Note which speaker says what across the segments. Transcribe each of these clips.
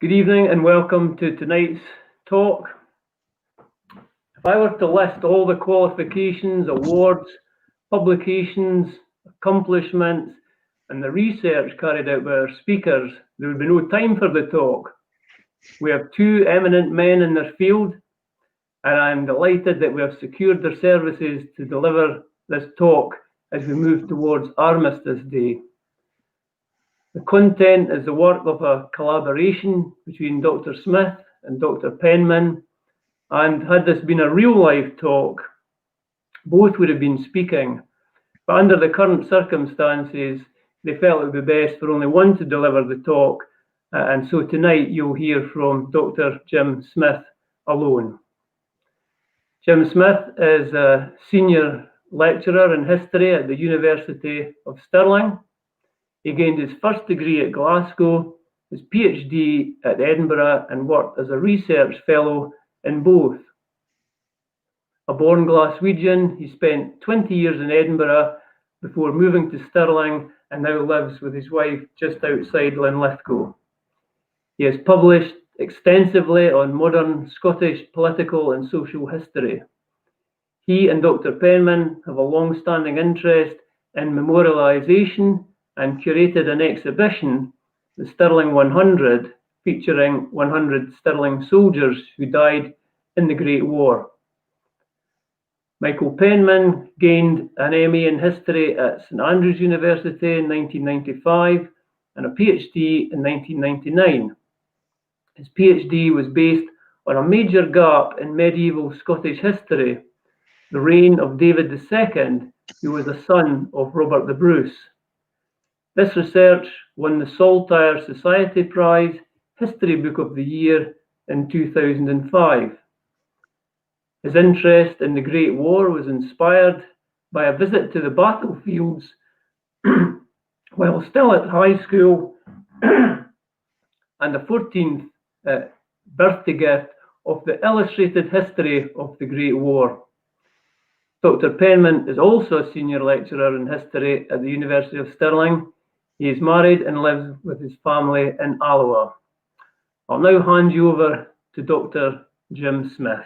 Speaker 1: Good evening and welcome to tonight's talk. If I were to list all the qualifications, awards, publications, accomplishments, and the research carried out by our speakers, there would be no time for the talk. We have two eminent men in their field, and I'm delighted that we have secured their services to deliver this talk as we move towards Armistice Day. The content is the work of a collaboration between Dr. Smith and Dr. Penman, and had this been a real-life talk, both would have been speaking, but under the current circumstances, they felt it would be best for only one to deliver the talk, and so tonight you'll hear from Dr. Jim Smith alone. Jim Smith is a senior lecturer in history at the University of Stirling. He gained his first degree at Glasgow, his PhD at Edinburgh, and worked as a research fellow in both. A born Glaswegian, he spent 20 years in Edinburgh before moving to Stirling and now lives with his wife just outside Linlithgow. He has published extensively on modern Scottish political and social history. He and Dr. Penman have a long-standing interest in memorialisation and curated an exhibition, the Stirling 100, featuring 100 Stirling soldiers who died in the Great War. Michael Penman gained an MA in History at St Andrews University in 1995 and a PhD in 1999. His PhD was based on a major gap in medieval Scottish history, the reign of David II, who was a son of Robert the Bruce. This research won the Saltire Society Prize History Book of the Year in 2005. His interest in the Great War was inspired by a visit to the battlefields while still at high school and the 14th birthday gift of the Illustrated History of the Great War. Dr. Penman is also a senior lecturer in history at the University of Stirling. He is married and lives with his family in Alloa. I'll now hand you over to Dr. Jim Smith.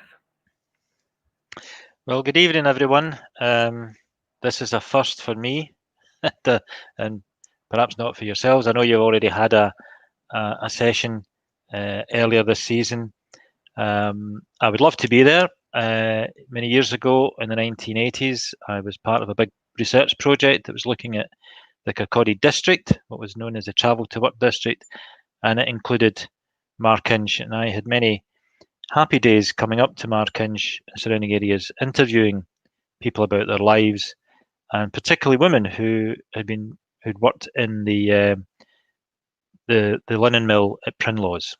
Speaker 2: Well, good evening, everyone. This is a first for me, and perhaps not for yourselves. I know you've already had a session earlier this season. I would love to be there. Many years ago, in the 1980s, I was part of a big research project that was looking at the Kirkcaldy district, what was known as the Travel to Work district, and it included Markinch. And I had many happy days coming up to Markinch and surrounding areas, interviewing people about their lives, and particularly women who'd worked in the linen mill at Prinlaws.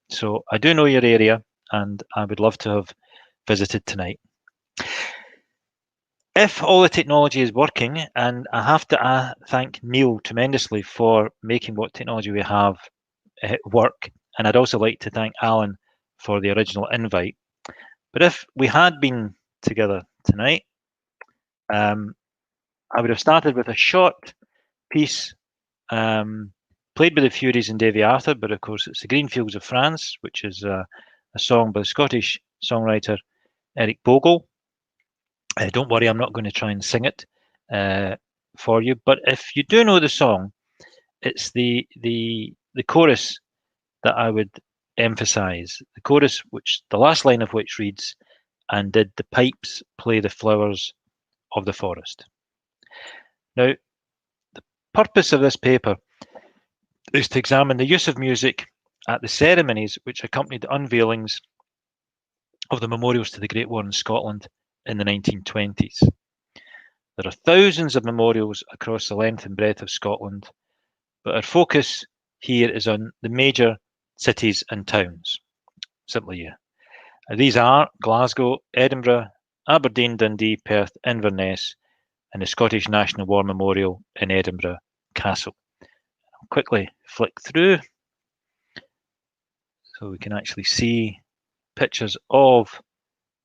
Speaker 2: So I do know your area, and I would love to have visited tonight. If all the technology is working, and I have to thank Neil tremendously for making what technology we have work, and I'd also like to thank Alan for the original invite. But if we had been together tonight, I would have started with a short piece played by the Furies and Davy Arthur, but of course it's the Green Fields of France, which is a song by the Scottish songwriter Eric Bogle. Don't worry, I'm not going to try and sing it for you, but if you do know the song, it's the chorus that I would emphasize. The chorus, which the last line of which reads, "And did the pipes play the flowers of the forest?" Now, the purpose of this paper is to examine the use of music at the ceremonies which accompanied the unveilings of the memorials to the Great War in Scotland in the 1920s. There are thousands of memorials across the length and breadth of Scotland, but our focus here is on the major cities and towns. Simply, yeah. These are Glasgow, Edinburgh, Aberdeen, Dundee, Perth, Inverness, and the Scottish National War Memorial in Edinburgh Castle. I'll quickly flick through so we can actually see pictures of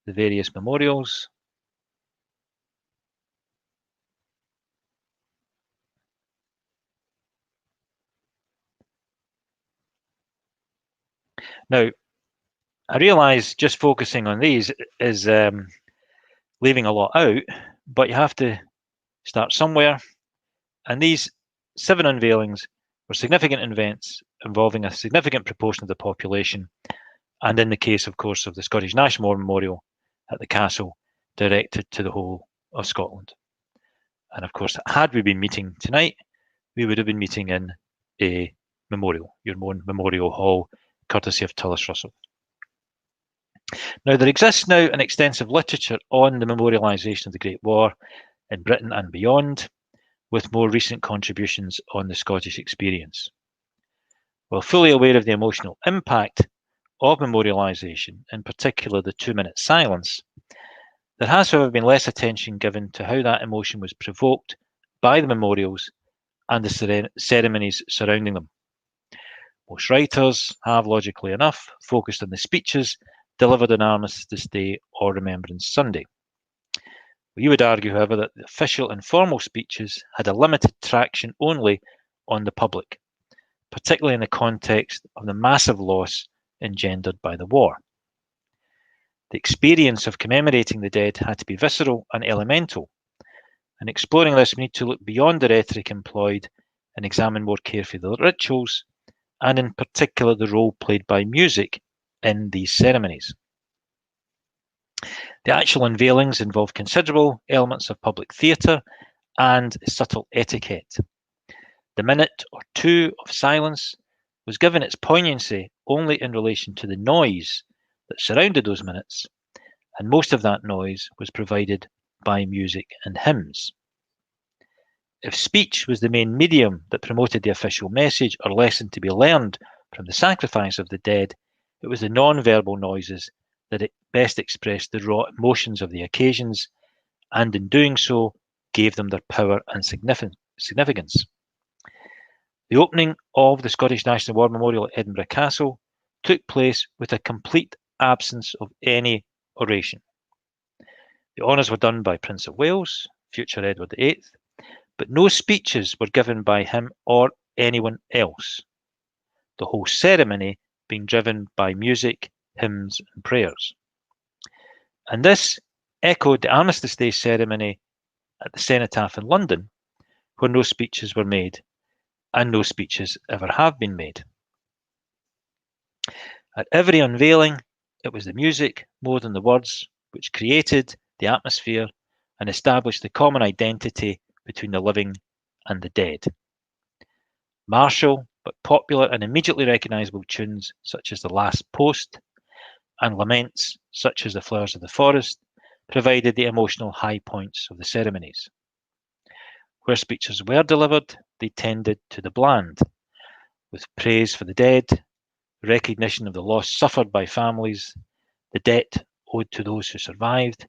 Speaker 2: the various memorials. Now, I realise just focusing on these is leaving a lot out, but you have to start somewhere. And these 7 unveilings were significant events involving a significant proportion of the population, and in the case, of course, of the Scottish National War Memorial at the castle, directed to the whole of Scotland. And of course, had we been meeting tonight, we would have been meeting in a memorial, your own memorial hall, courtesy of Tullis Russell. Now, there exists now an extensive literature on the memorialisation of the Great War in Britain and beyond, with more recent contributions on the Scottish experience. While fully aware of the emotional impact of memorialisation, in particular the 2-minute silence, there has, however, been less attention given to how that emotion was provoked by the memorials and the ceremonies surrounding them. Most writers have, logically enough, focused on the speeches delivered on Armistice Day or Remembrance Sunday. You would argue, however, that the official and formal speeches had a limited traction only on the public, particularly in the context of the massive loss engendered by the war. The experience of commemorating the dead had to be visceral and elemental, and exploring this, we need to look beyond the rhetoric employed and examine more carefully the rituals, and in particular the role played by music in these ceremonies. The actual unveilings involved considerable elements of public theatre and subtle etiquette. The minute or two of silence was given its poignancy only in relation to the noise that surrounded those minutes, and most of that noise was provided by music and hymns. If speech was the main medium that promoted the official message or lesson to be learned from the sacrifice of the dead, it was the non-verbal noises that it best expressed the raw emotions of the occasions, and in doing so gave them their power and significance. The opening of the Scottish National War Memorial at Edinburgh Castle took place with a complete absence of any oration. The honours were done by Prince of Wales, future Edward VIII, but no speeches were given by him or anyone else, the whole ceremony being driven by music, hymns and prayers. And this echoed the Armistice Day ceremony at the Cenotaph in London, where no speeches were made, and no speeches ever have been made. At every unveiling, it was the music more than the words which created the atmosphere and established the common identity between the living and the dead. Martial but popular and immediately recognisable tunes such as The Last Post and laments such as The Flowers of the Forest provided the emotional high points of the ceremonies. Where speeches were delivered, they tended to the bland, with praise for the dead, recognition of the loss suffered by families, the debt owed to those who survived,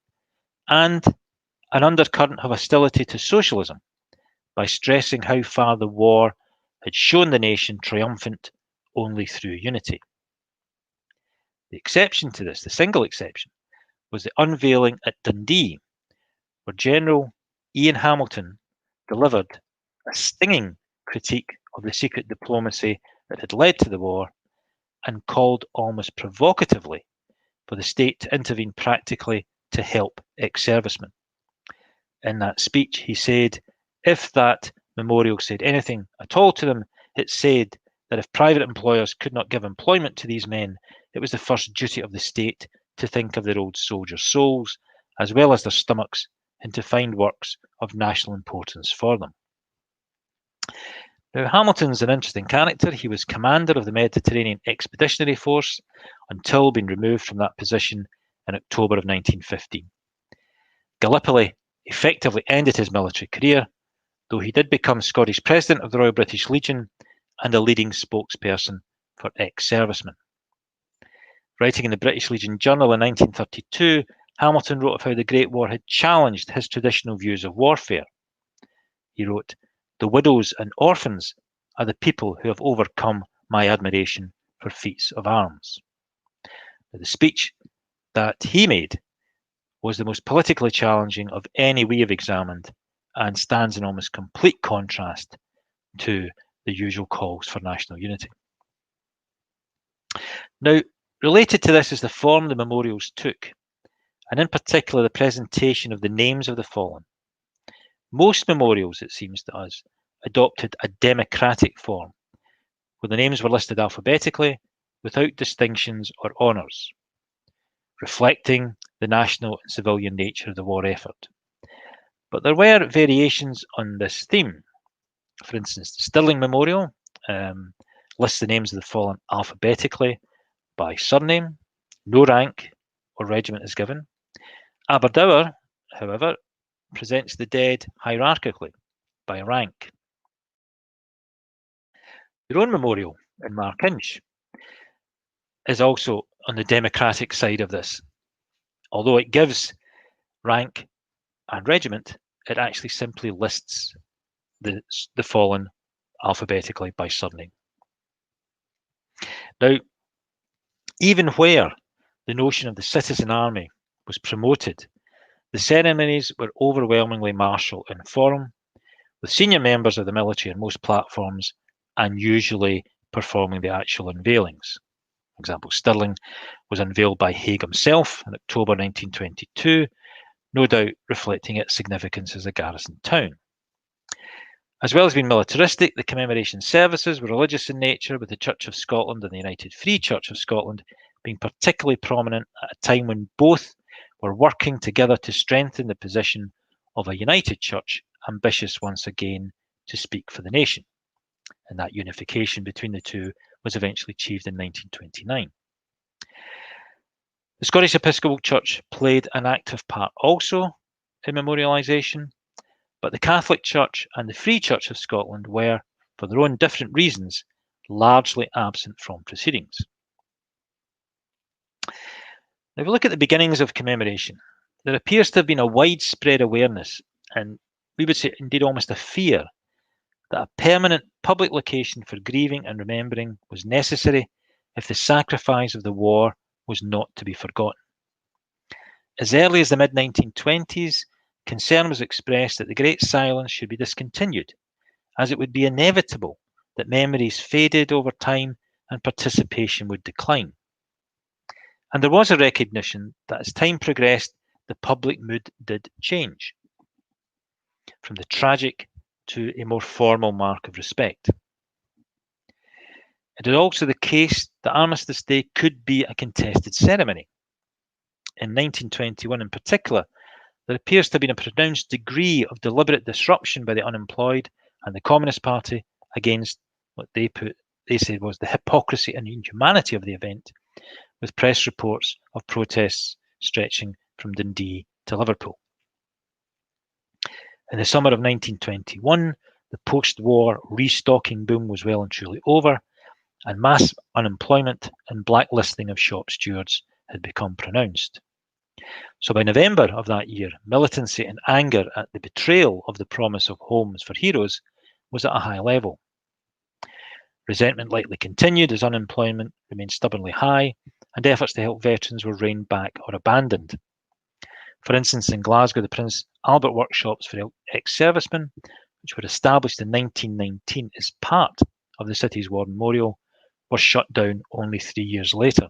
Speaker 2: and an undercurrent of hostility to socialism by stressing how far the war had shown the nation triumphant only through unity. The exception to this, the single exception, was the unveiling at Dundee, where General Ian Hamilton delivered a stinging critique of the secret diplomacy that had led to the war and called almost provocatively for the state to intervene practically to help ex-servicemen. In that speech, he said, if that memorial said anything at all to them, it said that if private employers could not give employment to these men, it was the first duty of the state to think of their old soldiers' souls, as well as their stomachs, and to find works of national importance for them. Now, Hamilton's an interesting character. He was commander of the Mediterranean Expeditionary Force until being removed from that position in October of 1915. Gallipoli effectively ended his military career, though he did become Scottish President of the Royal British Legion and a leading spokesperson for ex-servicemen. Writing in the British Legion Journal in 1932, Hamilton wrote of how the Great War had challenged his traditional views of warfare. He wrote, "The widows and orphans are the people who have overcome my admiration for feats of arms." Now, the speech that he made was the most politically challenging of any we have examined and stands in almost complete contrast to the usual calls for national unity. Now, related to this is the form the memorials took, and in particular the presentation of the names of the fallen. Most memorials, it seems to us, adopted a democratic form, where the names were listed alphabetically, without distinctions or honours, reflecting the national and civilian nature of the war effort. But there were variations on this theme. For instance, the Stirling Memorial lists the names of the fallen alphabetically by surname, no rank or regiment is given. Aberdour, however, presents the dead hierarchically by rank. Your own memorial in Markinch is also on the democratic side of this. Although it gives rank and regiment, it actually simply lists the fallen alphabetically by surname. Now, even where the notion of the citizen army was promoted, the ceremonies were overwhelmingly martial in form, with senior members of the military on most platforms and usually performing the actual unveilings. For example, Stirling was unveiled by Haig himself in October 1922, no doubt reflecting its significance as a garrison town. As well as being militaristic, the commemoration services were religious in nature, with the Church of Scotland and the United Free Church of Scotland being particularly prominent at a time when both were working together to strengthen the position of a united church, ambitious once again to speak for the nation. And that unification between the two was eventually achieved in 1929. The Scottish Episcopal Church played an active part also in memorialisation, but the Catholic Church and the Free Church of Scotland were, for their own different reasons, largely absent from proceedings. Now, if we look at the beginnings of commemoration, there appears to have been a widespread awareness, and we would say indeed almost a fear, that a permanent public location for grieving and remembering was necessary if the sacrifice of the war was not to be forgotten. As early as the mid-1920s, concern was expressed that the Great Silence should be discontinued, as it would be inevitable that memories faded over time and participation would decline. And there was a recognition that as time progressed, the public mood did change, from the tragic to a more formal mark of respect. It is also the case that Armistice Day could be a contested ceremony. In 1921 in particular, there appears to have been a pronounced degree of deliberate disruption by the unemployed and the Communist Party against what they said was the hypocrisy and inhumanity of the event, with press reports of protests stretching from Dundee to Liverpool. In the summer of 1921, the post-war restocking boom was well and truly over, and mass unemployment and blacklisting of shop stewards had become pronounced. So by November of that year, militancy and anger at the betrayal of the promise of homes for heroes was at a high level. Resentment likely continued as unemployment remained stubbornly high, and efforts to help veterans were reined back or abandoned. For instance, in Glasgow, the Prince Albert workshops for ex-servicemen, which were established in 1919 as part of the city's war memorial, were shut down only 3 years later.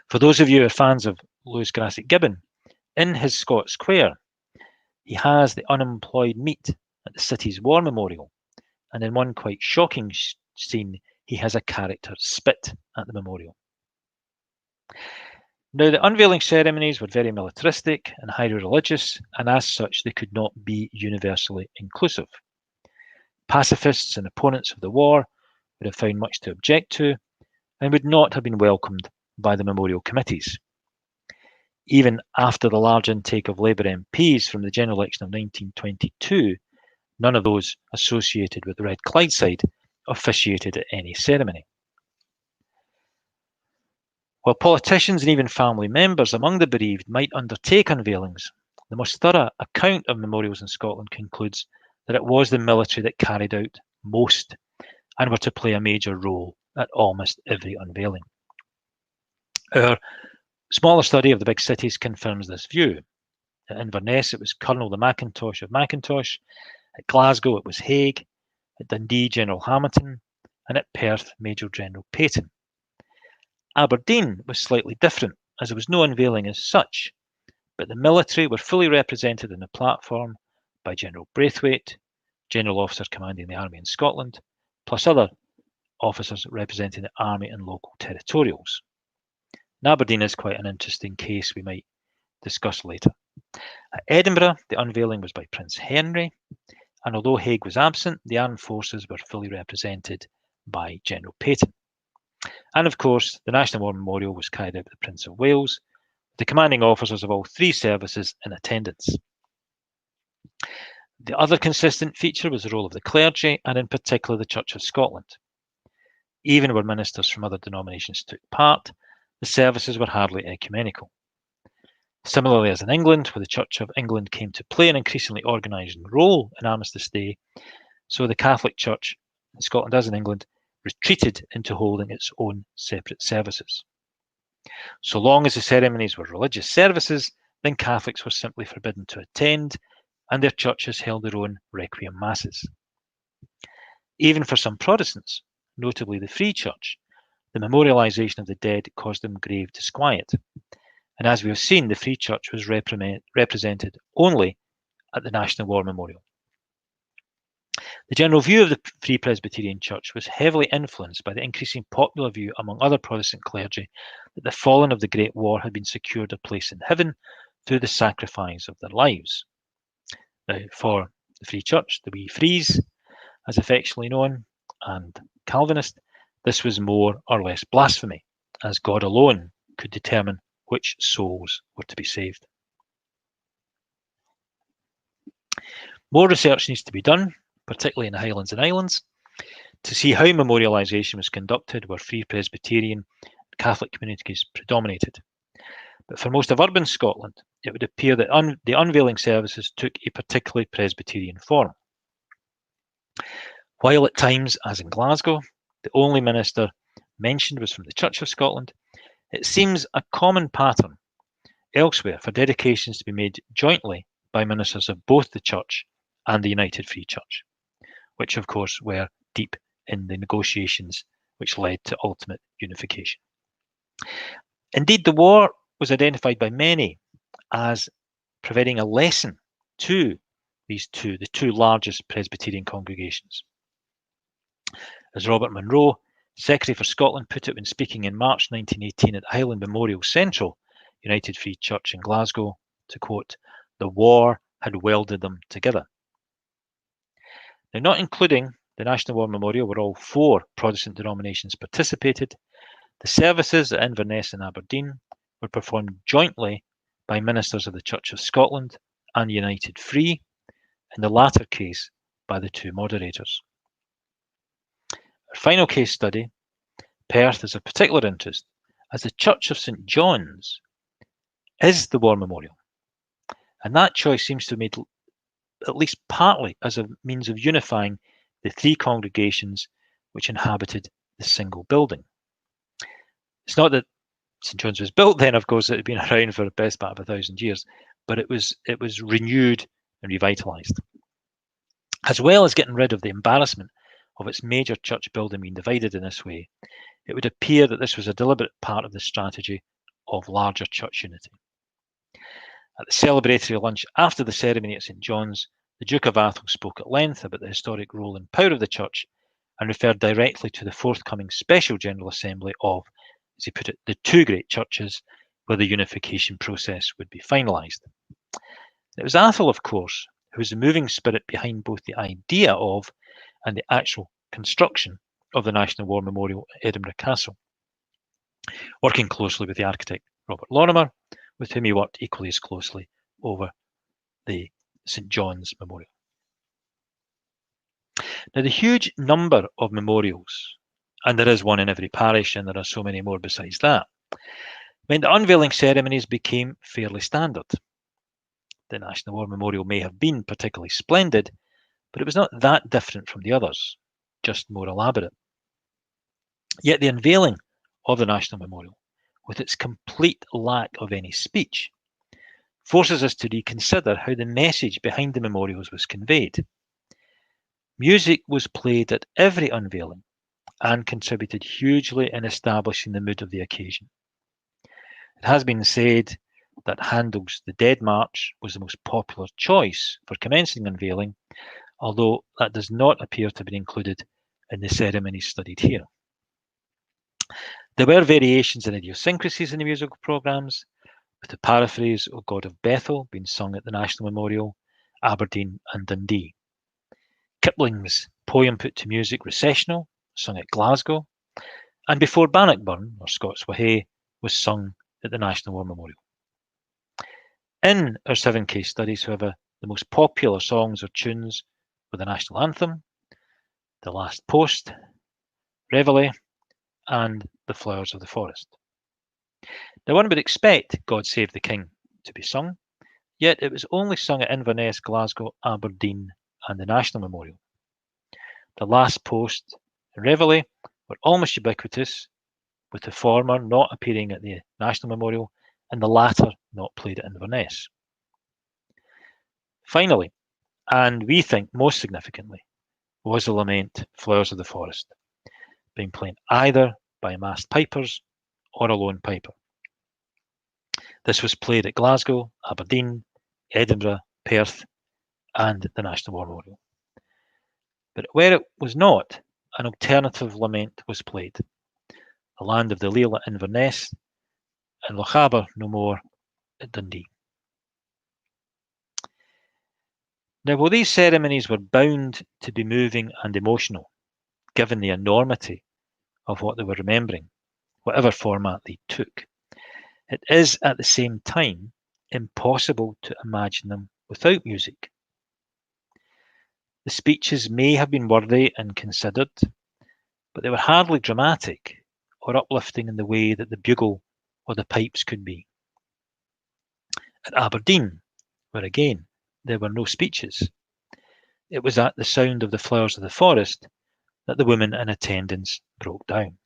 Speaker 2: For those of you who are fans of Lewis Grassic Gibbon, in his Scott Square, he has the unemployed meet at the city's war memorial, and in one quite shocking scene, he has a character spit at the memorial. Now, the unveiling ceremonies were very militaristic and highly religious, and as such, they could not be universally inclusive. Pacifists and opponents of the war would have found much to object to, and would not have been welcomed by the memorial committees. Even after the large intake of Labour MPs from the general election of 1922, none of those associated with the Red Clydeside officiated at any ceremony. While politicians and even family members among the bereaved might undertake unveilings, the most thorough account of memorials in Scotland concludes that it was the military that carried out most and were to play a major role at almost every unveiling. Our smaller study of the big cities confirms this view. At Inverness, it was Colonel the Mackintosh of Mackintosh. At Glasgow, it was Haig. At Dundee, General Hamilton. And at Perth, Major General Peyton. Aberdeen was slightly different, as there was no unveiling as such, but the military were fully represented in the platform by General Braithwaite, General Officer commanding the Army in Scotland, plus other officers representing the Army and local territorials. And Aberdeen is quite an interesting case we might discuss later. At Edinburgh, the unveiling was by Prince Henry, and although Haig was absent, the armed forces were fully represented by General Peyton. And of course, the National War Memorial was carried out by the Prince of Wales, with the commanding officers of all three services in attendance. The other consistent feature was the role of the clergy, and in particular the Church of Scotland. Even where ministers from other denominations took part, the services were hardly ecumenical. Similarly as in England, where the Church of England came to play an increasingly organising role in Armistice Day, so the Catholic Church in Scotland, as in England, retreated into holding its own separate services. So long as the ceremonies were religious services, then Catholics were simply forbidden to attend, and their churches held their own requiem masses. Even for some Protestants, notably the Free Church, the memorialisation of the dead caused them grave disquiet. And as we have seen, the Free Church was represented only at the National War Memorial. The general view of the Free Presbyterian Church was heavily influenced by the increasing popular view among other Protestant clergy that the fallen of the Great War had been secured a place in heaven through the sacrifice of their lives. Now, for the Free Church, the Wee Frees, as affectionately known, and Calvinist, this was more or less blasphemy, as God alone could determine which souls were to be saved. More research needs to be done, particularly in the Highlands and Islands, to see how memorialisation was conducted where Free Presbyterian and Catholic communities predominated. But for most of urban Scotland, it would appear that the unveiling services took a particularly Presbyterian form. While at times, as in Glasgow, the only minister mentioned was from the Church of Scotland, it seems a common pattern elsewhere for dedications to be made jointly by ministers of both the Church and the United Free Church, which of course were deep in the negotiations which led to ultimate unification. Indeed, the war was identified by many as providing a lesson to the two largest Presbyterian congregations. As Robert Munro, Secretary for Scotland, put it when speaking in March 1918 at the Highland Memorial Central United Free Church in Glasgow, to quote, "The war had welded them together." Now, not including the National War Memorial, where all four Protestant denominations participated, the services at Inverness and Aberdeen were performed jointly by ministers of the Church of Scotland and United Free, in the latter case by the two moderators. Our final case study, Perth, is of particular interest, as the Church of St John's is the War Memorial, and that choice seems to have made at least partly as a means of unifying the three congregations which inhabited the single building. It's not that St John's was built then, of course, it had been around for the best part of 1,000 years, but it was renewed and revitalised. As well as getting rid of the embarrassment of its major church building being divided in this way, it would appear that this was a deliberate part of the strategy of larger church unity. At the celebratory lunch after the ceremony at St John's, the Duke of Atholl spoke at length about the historic role and power of the church and referred directly to the forthcoming special General Assembly of, as he put it, the two great churches where the unification process would be finalised. It was Atholl, of course, who was the moving spirit behind both the idea of and the actual construction of the National War Memorial at Edinburgh Castle, working closely with the architect Robert Lorimer, with whom he worked equally as closely over the St John's Memorial. Now, the huge number of memorials, and there is one in every parish, and there are so many more besides that, meant that unveiling ceremonies became fairly standard. The National War Memorial may have been particularly splendid, but it was not that different from the others, just more elaborate. Yet the unveiling of the National Memorial, with its complete lack of any speech, forces us to reconsider how the message behind the memorials was conveyed. Music was played at every unveiling, and contributed hugely in establishing the mood of the occasion. It has been said that Handel's The Dead March was the most popular choice for commencing unveiling, although that does not appear to have been included in the ceremonies studied here. There were variations and idiosyncrasies in the musical programmes, with the paraphrase O God of Bethel being sung at the National Memorial, Aberdeen and Dundee. Kipling's poem put to music Recessional, sung at Glasgow, and Before Bannockburn, or Scots Whahay, was sung at the National War Memorial. In our 7 case studies, however, the most popular songs or tunes were the National Anthem, The Last Post, Reveille, and The Flowers of the Forest. Now one would expect God Save the King to be sung, yet it was only sung at Inverness, Glasgow, Aberdeen, and the National Memorial. The Last Post and Reveille were almost ubiquitous, with the former not appearing at the National Memorial and the latter not played at Inverness. Finally, and we think most significantly, was the lament Flowers of the Forest, being played either by massed pipers or a lone piper. This was played at Glasgow, Aberdeen, Edinburgh, Perth, and the National War Memorial. But where it was not, an alternative lament was played. The Land of the Leal at Inverness, and Lochaber no more at Dundee. Now, while these ceremonies were bound to be moving and emotional, given the enormity of what they were remembering, whatever format they took, it is at the same time impossible to imagine them without music. The speeches may have been worthy and considered, but they were hardly dramatic or uplifting in the way that the bugle or the pipes could be. At Aberdeen, where again there were no speeches, it was at the sound of the Flowers of the Forest that the women in attendance broke down.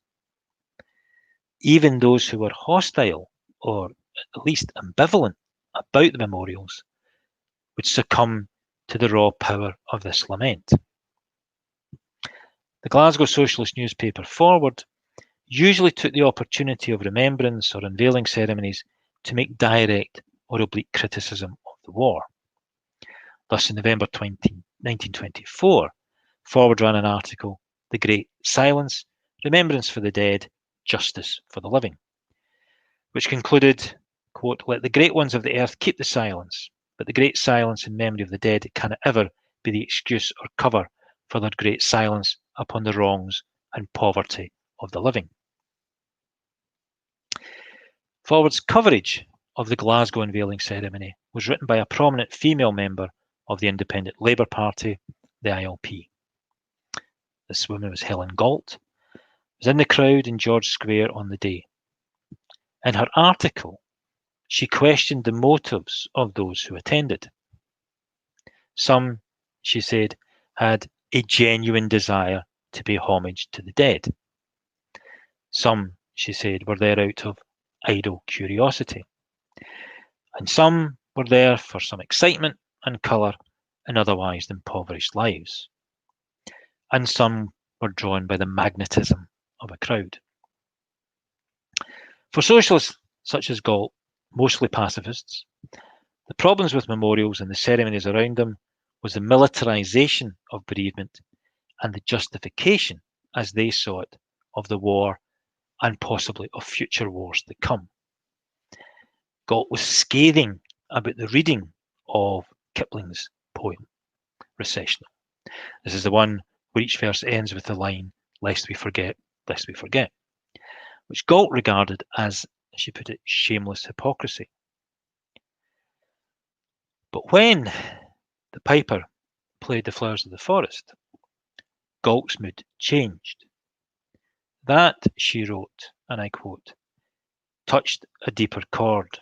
Speaker 2: Even those who were hostile, or at least ambivalent, about the memorials would succumb to the raw power of this lament. The Glasgow Socialist newspaper Forward usually took the opportunity of remembrance or unveiling ceremonies to make direct or oblique criticism of the war. Thus, in November 1924, Forward ran an article, The Great Silence, Remembrance for the Dead, Justice for the Living, which concluded, quote, Let the great ones of the earth keep the silence, but the great silence in memory of the dead cannot ever be the excuse or cover for their great silence upon the wrongs and poverty of the living. Forward's coverage of the Glasgow unveiling ceremony was written by a prominent female member of the Independent Labour Party, the ILP. This woman was Helen Galt, was in the crowd in George Square on the day. In her article, she questioned the motives of those who attended. Some, she said, had a genuine desire to pay homage to the dead. Some, she said, were there out of idle curiosity. And some were there for some excitement and colour in otherwise impoverished lives. And some were drawn by the magnetism of a crowd. For socialists such as Galt, mostly pacifists, the problems with memorials and the ceremonies around them was the militarisation of bereavement and the justification, as they saw it, of the war and possibly of future wars to come. Galt was scathing about the reading of Kipling's poem, Recessional. This is the one where each verse ends with the line, lest we forget, which Galt regarded as she put it, shameless hypocrisy. But when the piper played The Flowers of the Forest, Galt's mood changed. That, she wrote, and I quote, touched a deeper chord.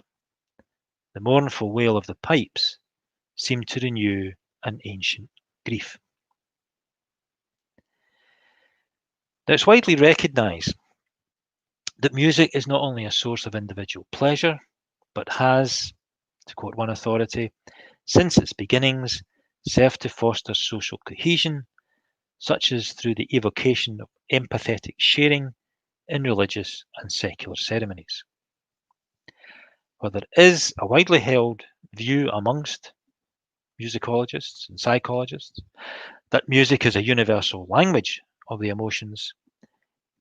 Speaker 2: The mournful wail of the pipes seemed to renew an ancient grief. Now, it's widely recognised that music is not only a source of individual pleasure, but has, to quote one authority, since its beginnings, served to foster social cohesion such as through the evocation of empathetic sharing in religious and secular ceremonies. While there is a widely held view amongst musicologists and psychologists that music is a universal language of the emotions,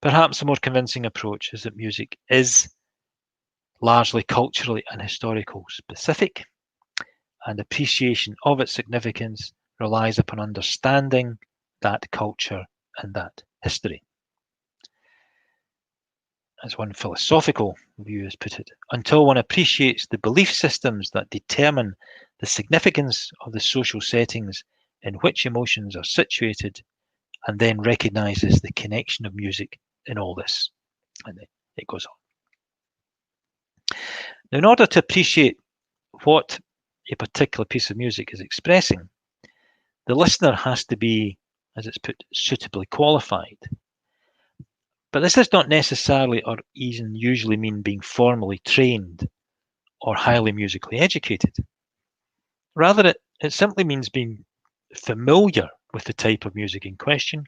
Speaker 2: perhaps a more convincing approach is that music is largely culturally and historically specific, and appreciation of its significance relies upon understanding that culture and that history. As one philosophical view has put it, until one appreciates the belief systems that determine the significance of the social settings in which emotions are situated, and then recognizes the connection of music in all this. And it goes on. Now, in order to appreciate what a particular piece of music is expressing, the listener has to be, as it's put, suitably qualified. But this does not necessarily or even usually mean being formally trained or highly musically educated. Rather, it simply means being familiar with the type of music in question,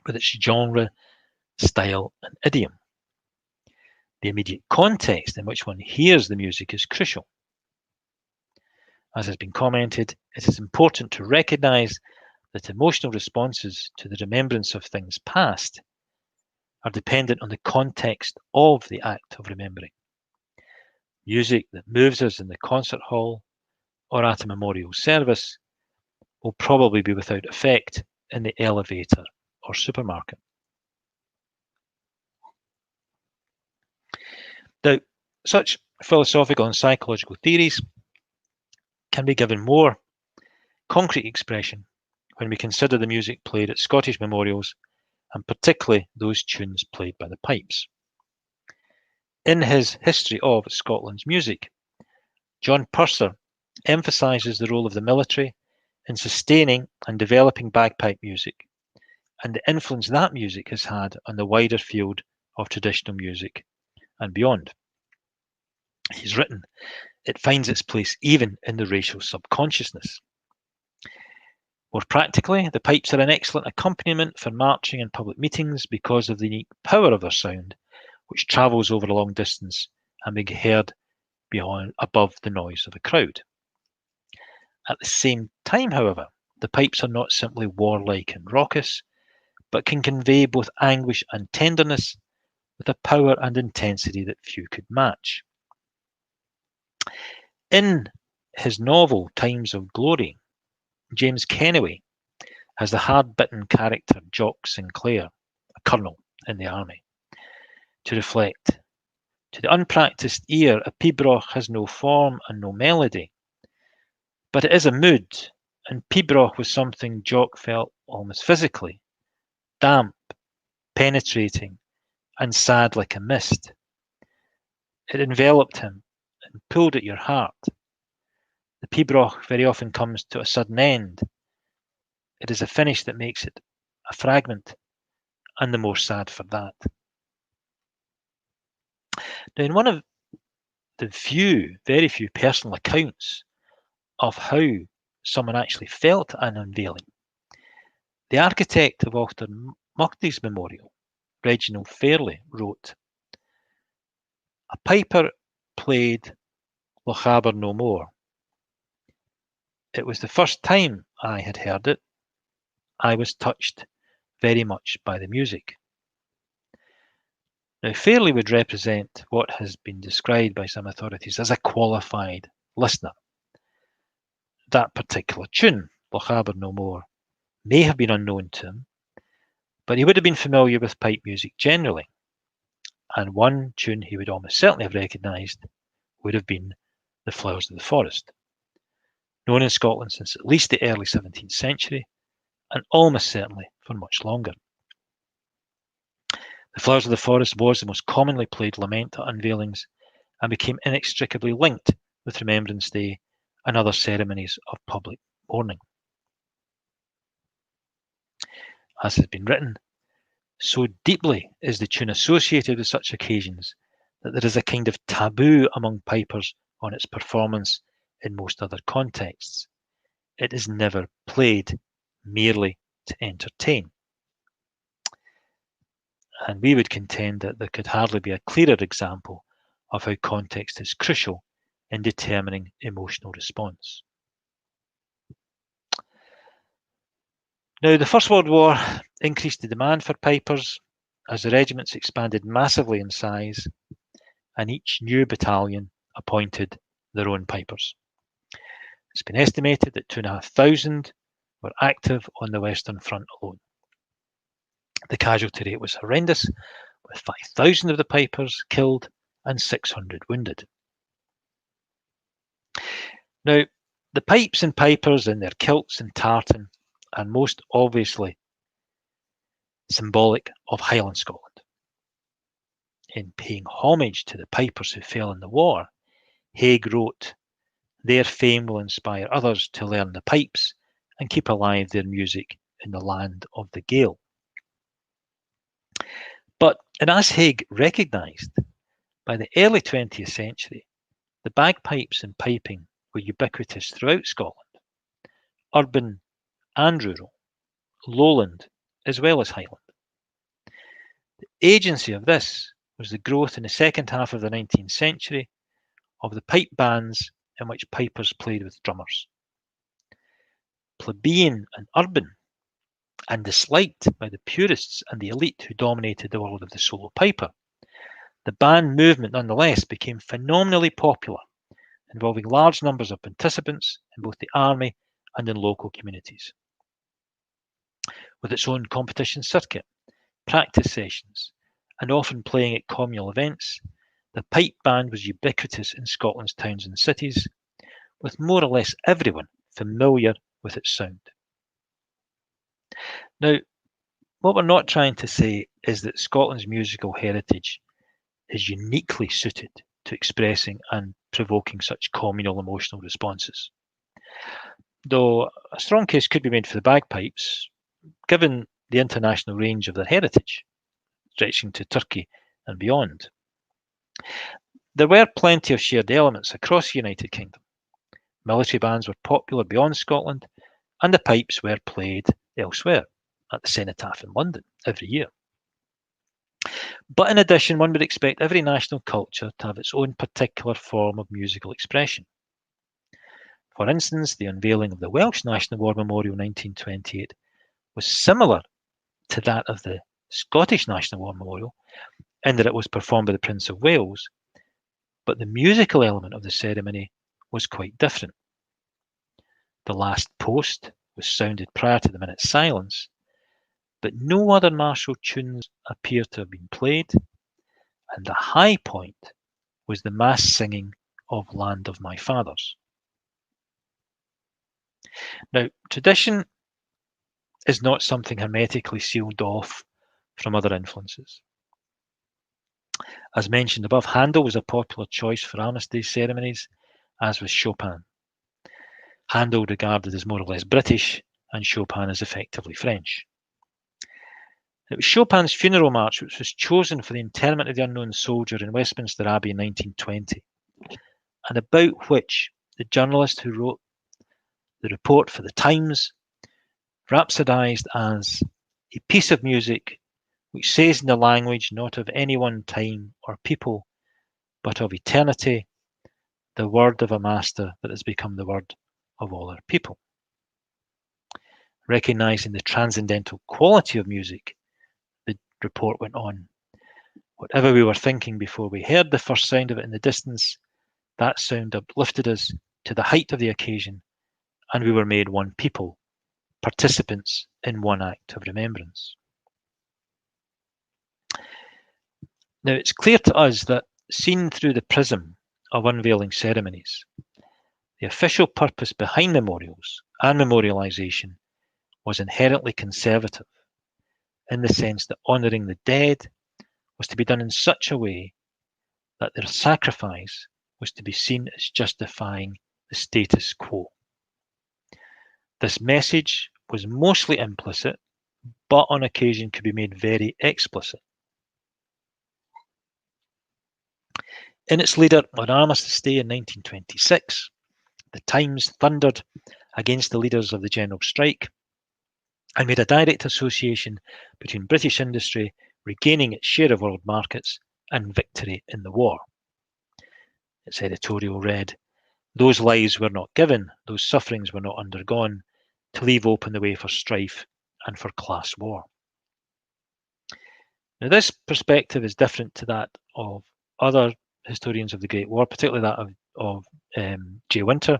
Speaker 2: with its genre, style, and idiom. The immediate context in which one hears the music is crucial. As has been commented, it is important to recognize that emotional responses to the remembrance of things past are dependent on the context of the act of remembering. Music that moves us in the concert hall or at a memorial service will probably be without effect in the elevator or supermarket. Now, such philosophical and psychological theories can be given more concrete expression when we consider the music played at Scottish memorials, and particularly those tunes played by the pipes. In his History of Scotland's Music, John Purser emphasises the role of the military in sustaining and developing bagpipe music, and the influence that music has had on the wider field of traditional music and beyond. He's written, it finds its place even in the racial subconsciousness. More practically, the pipes are an excellent accompaniment for marching and public meetings because of the unique power of their sound, which travels over a long distance and may be heard above the noise of a crowd. At the same time, however, the pipes are not simply warlike and raucous, but can convey both anguish and tenderness with a power and intensity that few could match. In his novel Times of Glory, James Kennaway has the hard-bitten character Jock Sinclair, a colonel in the army, to reflect. To the unpractised ear, a pibroch has no form and no melody, but it is a mood, and pibroch was something Jock felt almost physically, damp, penetrating, and sad like a mist. It enveloped him and pulled at your heart. The pibroch very often comes to a sudden end. It is a finish that makes it a fragment, and the more sad for that. Now, in one of the very few personal accounts of how someone actually felt at an unveiling, the architect of Walter Muchty's memorial, Reginald Fairley, wrote, "A piper played Lochaber no more. It was the first time I had heard it. I was touched very much by the music." Now, Fairley would represent what has been described by some authorities as a qualified listener. That particular tune, Lochaber no more, may have been unknown to him, but he would have been familiar with pipe music generally, and one tune he would almost certainly have recognised would have been The Flowers of the Forest, known in Scotland since at least the early 17th century, and almost certainly for much longer. The Flowers of the Forest was the most commonly played lament at unveilings and became inextricably linked with Remembrance Day and other ceremonies of public mourning. As has been written, so deeply is the tune associated with such occasions that there is a kind of taboo among pipers on its performance in most other contexts. It is never played merely to entertain. And we would contend that there could hardly be a clearer example of how context is crucial in determining emotional response. Now, the First World War increased the demand for pipers as the regiments expanded massively in size, and each new battalion appointed their own pipers. It's been estimated that 2,500 were active on the Western Front alone. The casualty rate was horrendous, with 5,000 of the pipers killed and 600 wounded. Now, the pipes and pipers in their kilts and tartan are most obviously symbolic of Highland Scotland. In paying homage to the pipers who fell in the war, Haig wrote, "Their fame will inspire others to learn the pipes and keep alive their music in the land of the Gael." But, and as Haig recognised, by the early 20th century, the bagpipes and piping were ubiquitous throughout Scotland, urban and rural, lowland as well as highland. The agency of this was the growth in the second half of the 19th century of the pipe bands in which pipers played with drummers. Plebeian and urban, and disliked by the purists and the elite who dominated the world of the solo piper, the band movement nonetheless became phenomenally popular, involving large numbers of participants in both the army and in local communities. With its own competition circuit, practice sessions, and often playing at communal events, the pipe band was ubiquitous in Scotland's towns and cities, with more or less everyone familiar with its sound. Now, what we're not trying to say is that Scotland's musical heritage is uniquely suited to expressing and provoking such communal emotional responses. Though a strong case could be made for the bagpipes, given the international range of their heritage, stretching to Turkey and beyond. There were plenty of shared elements across the United Kingdom. Military bands were popular beyond Scotland, and the pipes were played elsewhere, at the Cenotaph in London every year. But in addition, one would expect every national culture to have its own particular form of musical expression. For instance, the unveiling of the Welsh National War Memorial in 1928 was similar to that of the Scottish National War Memorial, in that it was performed by the Prince of Wales, but the musical element of the ceremony was quite different. The last post was sounded prior to the minute's silence, but no other martial tunes appear to have been played, and the high point was the mass singing of Land of My Fathers. Now, tradition is not something hermetically sealed off from other influences. As mentioned above, Handel was a popular choice for armistice ceremonies, as was Chopin. Handel regarded as more or less British, and Chopin as effectively French. It was Chopin's funeral march which was chosen for the interment of the unknown soldier in Westminster Abbey in 1920, and about which the journalist who wrote the report for the Times rhapsodised as a piece of music which says in the language not of any one time or people, but of eternity, the word of a master that has become the word of all our people. Recognising the transcendental quality of music, the report went on. Whatever we were thinking before we heard the first sound of it in the distance, that sound uplifted us to the height of the occasion, and we were made one people, participants in one act of remembrance. Now, it's clear to us that, seen through the prism of unveiling ceremonies, the official purpose behind memorials and memorialisation was inherently conservative, in the sense that honouring the dead was to be done in such a way that their sacrifice was to be seen as justifying the status quo. This message was mostly implicit, but on occasion could be made very explicit. In its leader on Armistice Day in 1926, the Times thundered against the leaders of the general strike and made a direct association between British industry regaining its share of world markets and victory in the war. Its editorial read, "Those lives were not given, those sufferings were not undergone, to leave open the way for strife and for class war." Now, this perspective is different to that of other historians of the Great War, particularly that of J. Winter,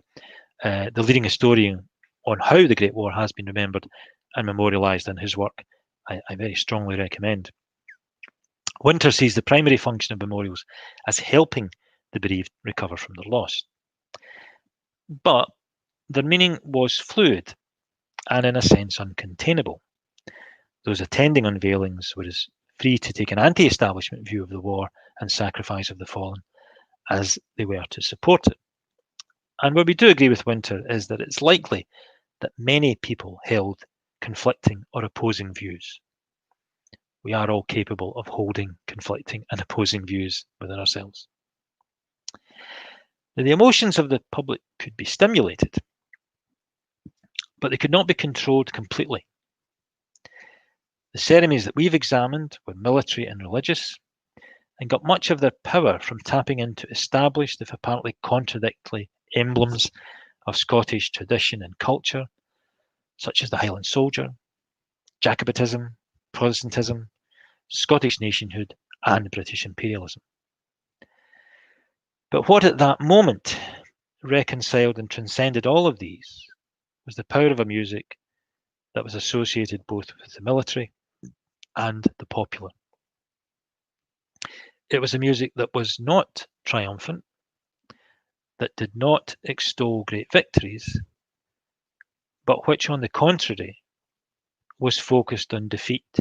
Speaker 2: the leading historian on how the Great War has been remembered and memorialised in his work. I very strongly recommend. Winter sees the primary function of memorials as helping the bereaved recover from their loss. But their meaning was fluid and, in a sense, uncontainable. Those attending unveilings were as free to take an anti-establishment view of the war and sacrifice of the fallen as they were to support it. And where we do agree with Winter is that it's likely that many people held conflicting or opposing views. We are all capable of holding conflicting and opposing views within ourselves. Now, the emotions of the public could be stimulated, but they could not be controlled completely. The ceremonies that we've examined were military and religious, and got much of their power from tapping into established, if apparently contradictory, emblems of Scottish tradition and culture, such as the Highland soldier, Jacobitism, Protestantism, Scottish nationhood, and British imperialism. But what at that moment reconciled and transcended all of these was the power of a music that was associated both with the military and the popular. It was a music that was not triumphant, that did not extol great victories, but which, on the contrary, was focused on defeat,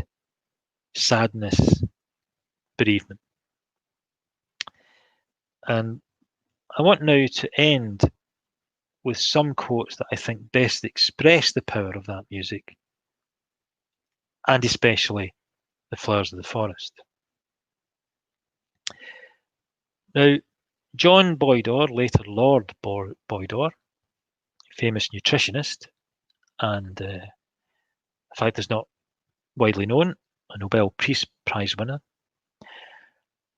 Speaker 2: sadness, bereavement. And I want now to end with some quotes that I think best express the power of that music, and especially the Flowers of the Forest. Now, John Boydor, later Lord Boydor, famous nutritionist, and in fact is not widely known, a Nobel Peace Prize winner,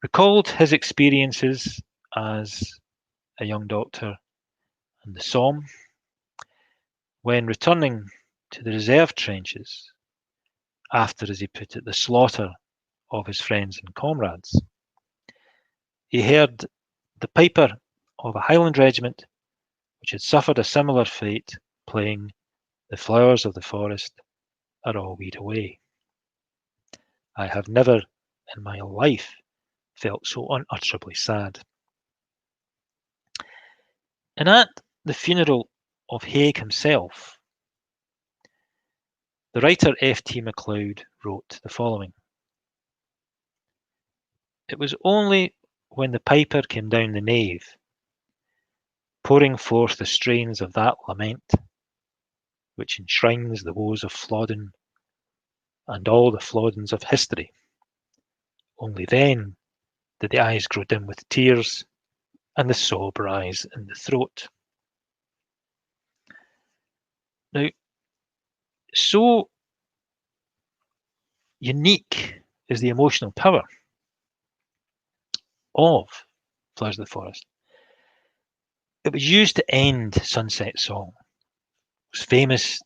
Speaker 2: recalled his experiences as a young doctor in the Somme when returning to the reserve trenches after, as he put it, the slaughter of his friends and comrades. He heard the piper of a Highland regiment which had suffered a similar fate playing "The Flowers of the Forest are all weed away. I have never in my life felt so unutterably sad." And at the funeral of Haig himself, the writer F.T. MacLeod wrote the following: "It was only when the piper came down the nave, pouring forth the strains of that lament which enshrines the woes of Flodden and all the Floddens of history, only then did the eyes grow dim with tears and the sob rise in the throat." Now, so unique is the emotional power of Flowers of the Forest. It was used to end Sunset Song, most famous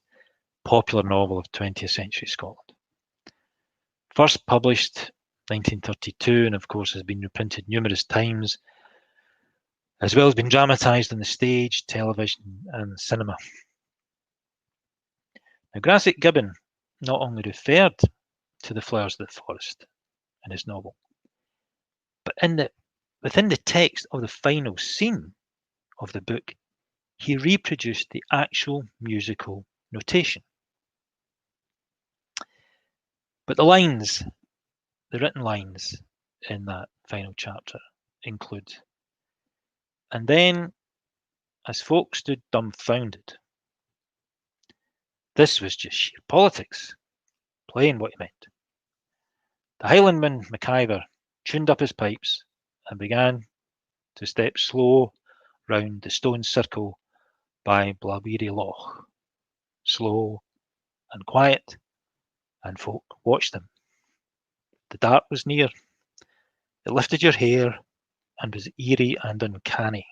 Speaker 2: popular novel of 20th century Scotland. First published 1932, and of course has been reprinted numerous times, as well as been dramatised on the stage, television, and cinema. Now, Grasset Gibbon not only referred to the Flowers of the Forest in his novel, but within the text of the final scene of the book, he reproduced the actual musical notation. But the written lines in that final chapter include, "And then, as folk stood dumbfounded, this was just sheer politics, playing what he meant. The Highlandman MacIver tuned up his pipes and began to step slow round the stone circle by Blaweary Loch, slow and quiet and folk watched them. The dark was near. It lifted your hair and was eerie and uncanny.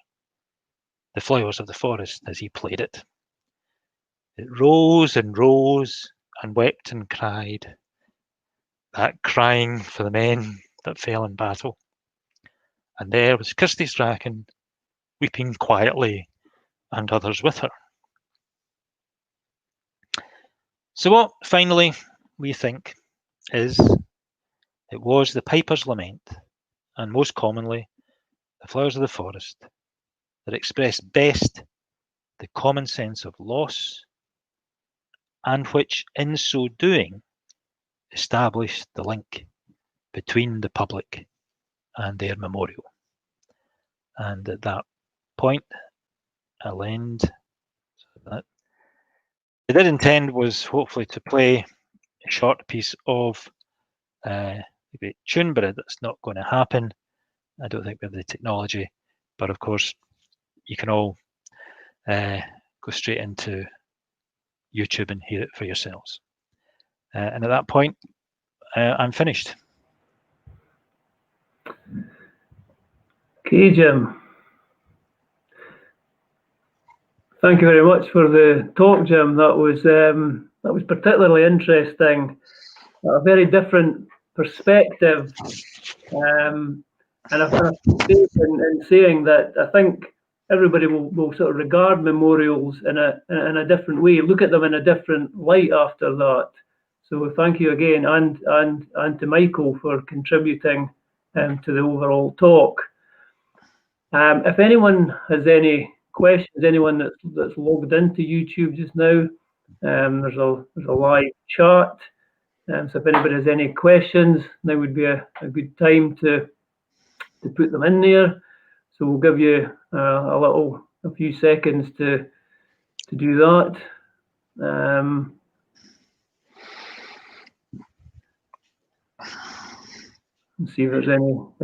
Speaker 2: The flowers of the forest as he played it. It rose and rose and wept and cried, that crying for the men that fell in battle. And there was Kirsty Strachan, weeping quietly, and others with her. So what, finally, we think is it was the piper's lament, and most commonly the flowers of the forest, that expressed best the common sense of loss, and which, in so doing, established the link between the public and their memorial. And at that point, I'll end. So that I did intend was hopefully to play a short piece of the great tune, but that's not going to happen. I don't think we have the technology, but of course, you can all go straight into YouTube and hear it for yourselves. And at that point, I'm finished.
Speaker 1: Okay, Jim. Thank you very much for the talk, Jim. That was particularly interesting. A very different perspective, and I've in saying that I think everybody will sort of regard memorials in a different way, look at them in a different light after that. So thank you again, and to Michael for contributing to the overall talk. If anyone has any questions, anyone that's logged into YouTube just now, there's a live chat. So if anybody has any questions, now would be a good time to put them in there. So we'll give you a few seconds to do that. And see if there's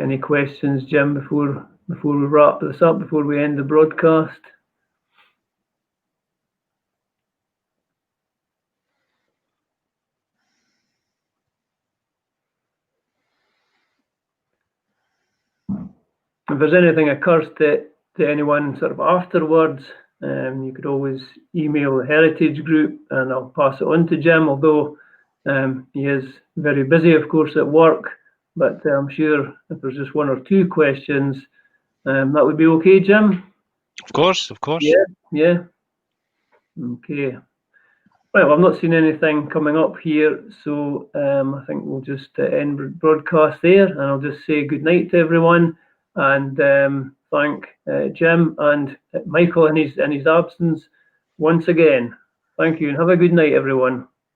Speaker 1: any questions, Jim, before we wrap this up, before we end the broadcast. If there's anything occurs to anyone sort of afterwards, you could always email the Heritage Group and I'll pass it on to Jim, although he is very busy, of course, at work. But I'm sure if there's just one or two questions, that would be okay, Jim?
Speaker 2: Of course.
Speaker 1: Yeah. Okay. Right, well, I've not seen anything coming up here, so I think we'll just end broadcast there, and I'll just say good night to everyone, and thank Jim and Michael in his absence once again. Thank you, and have a good night, everyone.